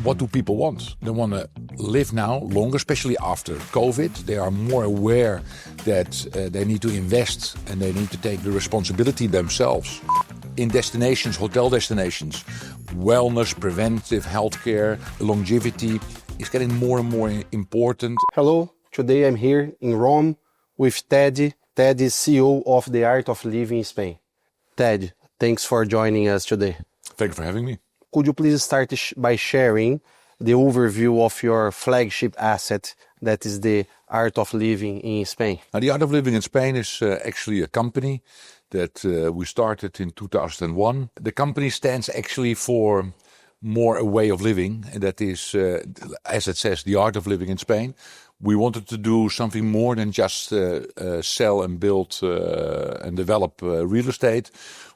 What do people want? They want to live now longer, especially after COVID. They are more aware that they need to invest and they need to take the responsibility themselves. In destinations, hotel destinations, wellness, preventive healthcare, longevity is getting more and more important. Hello, today I'm here in Rome with Ted. Ted is CEO of the Art of Living in Spain. Ted, thanks for joining us today. Thank you for having me. Could you please start by sharing the overview of your flagship asset, that is the Art of Living in Spain? Now, the Art of Living in Spain is actually a company that we started in 2001. The company stands actually for more a way of living, and that is, as it says, the Art of Living in Spain. We wanted to do something more than just sell and build and develop real estate.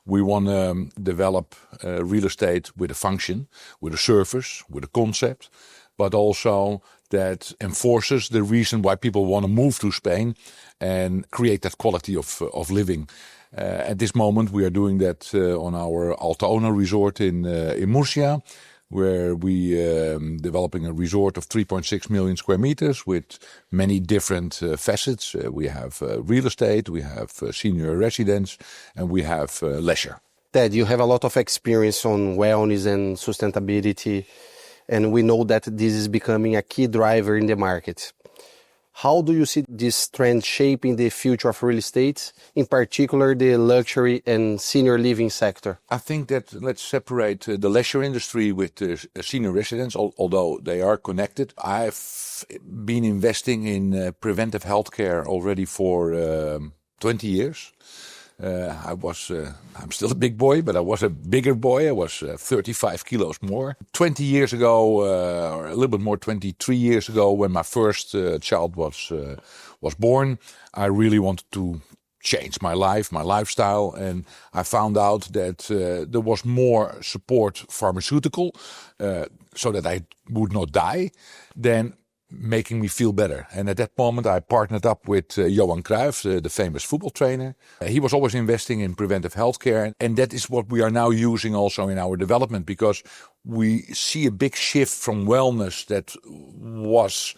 We want to develop real estate with a function, with a service, with a concept, but also that enforces the reason why people want to move to Spain and create that quality of living. At this moment, we are doing that on our Altaona resort in Murcia, where we developing a resort of 3.6 million square meters with many different facets. We have real estate, we have senior residence, and we have leisure. Ted, you have a lot of experience on wellness and sustainability, and we know that this is becoming a key driver in the market. How do you see this trend shaping the future of real estate, in particular the luxury and senior living sector? I think that let's separate the leisure industry with the senior residence, although they are connected. I've been investing in preventive healthcare already for 20 years. I'm still a big boy, but I was a bigger boy. I was 35 kilos more. 20 years ago, or a little bit more, 23 years ago, when my first child was born, I really wanted to change my life, my lifestyle, and I found out that there was more support pharmaceutical, so that I would not die, than making me feel better. And at that moment, I partnered up with Johan Cruyff, the famous football trainer. He was always investing in preventive healthcare. And that is what we are now using also in our development, because we see a big shift from wellness that was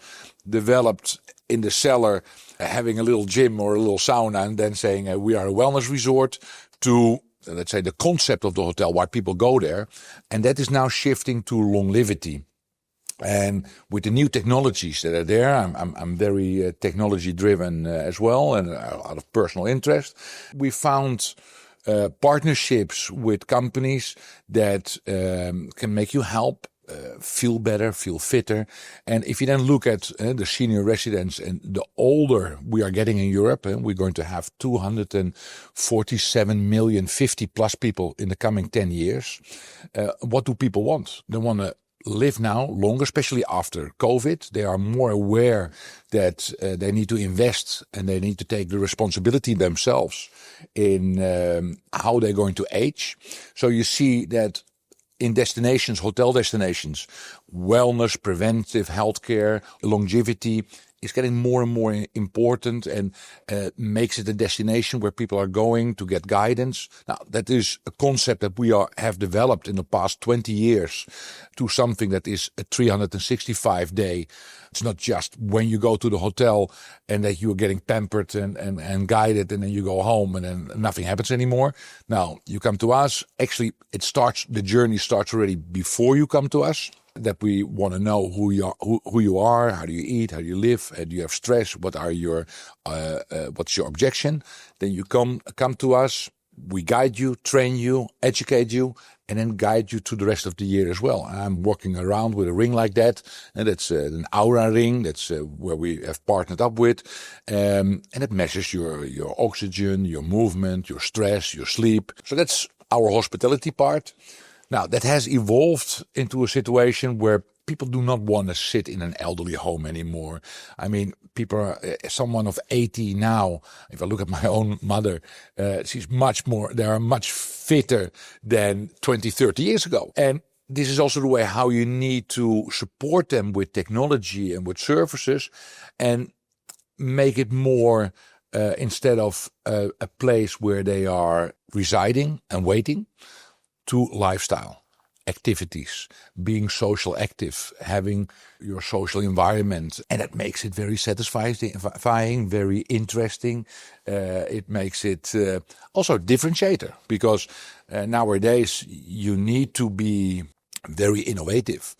developed in the cellar, having a little gym or a little sauna and then saying we are a wellness resort, to let's say the concept of the hotel, why people go there. And that is now shifting to longevity. And with the new technologies that are there, I'm very technology driven as well, and out of personal interest. We found partnerships with companies that can make you feel better, feel fitter. And if you then look at the senior residents, and the older we are getting in Europe, we're going to have 247 million 50 plus people in the coming 10 years. What do people want? They want to live now longer, especially after COVID. They are more aware that they need to invest and they need to take the responsibility themselves in how they're going to age. So you see that in destinations, hotel destinations, wellness, preventive healthcare, longevity is getting more and more important, and makes it a destination where people are going to get guidance. Now, that is a concept that we have developed in the past 20 years to something that is a 365-day. It's not just when you go to the hotel and that you are getting pampered and guided, and then you go home and then nothing happens anymore. Now, you come to us. Actually, the journey starts already before you come to us. That we want to know who you are, how do you eat, how do you live, do you have stress, what's your objection. Then you come to us, we guide you, train you, educate you, and then guide you to the rest of the year as well. I'm walking around with a ring like that, and that's an Aura ring. That's where we have partnered up with, and it measures your oxygen, your movement, your stress, your sleep. So that's our hospitality part. Now, that has evolved into a situation where people do not want to sit in an elderly home anymore. I mean, someone of 80 now, if I look at my own mother, they are much fitter than 20, 30 years ago. And this is also the way how you need to support them with technology and with services, and make it more, instead of a place where they are residing and waiting, to lifestyle. activities, being social active, having your social environment. And that makes it very satisfying, very interesting. It makes it also a differentiator because nowadays you need to be very innovative.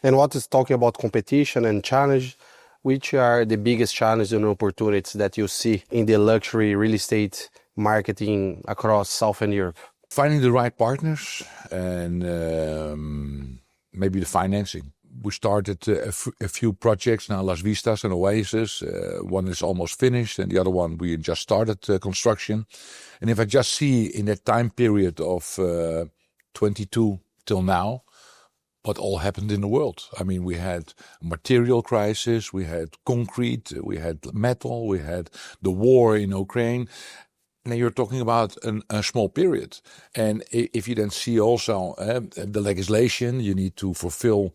And what is talking about competition and challenge, which are the biggest challenges and opportunities that you see in the luxury real estate marketing across Southern Europe? Finding the right partners and maybe the financing. We started a few projects now, Las Vistas and Oasis. One is almost finished and the other one we just started construction. And if I just see in that time period of 22 till now, what all happened in the world. I mean, we had a material crisis, we had concrete, we had metal, we had the war in Ukraine. Now you're talking about a small period. And if you then see also the legislation, you need to fulfill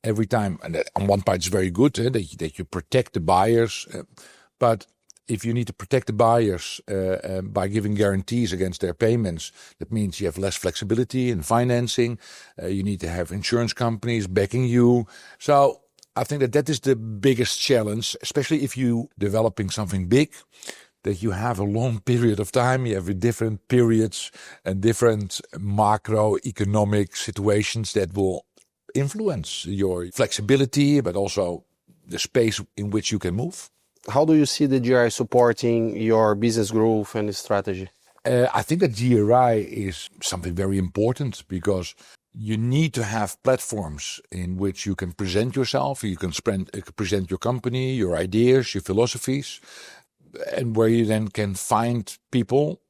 every time. And on one part it's very good that you protect the buyers. But if you need to protect the buyers by giving guarantees against their payments, that means you have less flexibility in financing. You need to have insurance companies backing you. So I think that is the biggest challenge, especially if you developing something big, that you have a long period of time. You have different periods and different macroeconomic situations that will influence your flexibility, but also the space in which you can move. How do you see the GRI supporting your business growth and strategy? I think that GRI is something very important because you need to have platforms in which you can present yourself, you can present your company, your ideas, your philosophies, and where you then can find people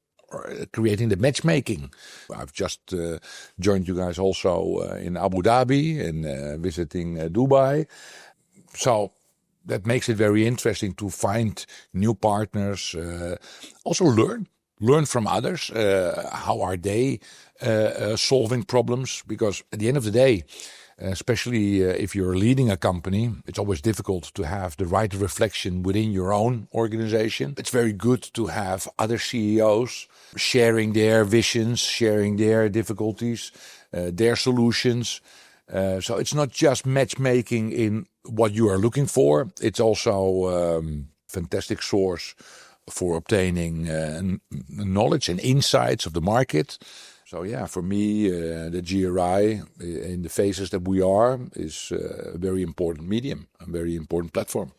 creating the matchmaking. I've just joined you guys also in Abu Dhabi and visiting Dubai. So that makes it very interesting to find new partners, also learn from others. How are they solving problems? Because at the end of the day, especially if you're leading a company, it's always difficult to have the right reflection within your own organization. It's very good to have other CEOs sharing their visions, sharing their difficulties, their solutions. So it's not just matchmaking in what you are looking for. It's also a fantastic source for obtaining knowledge and insights of the market. So yeah, for me, the GRI in the phases that we are is a very important medium, a very important platform.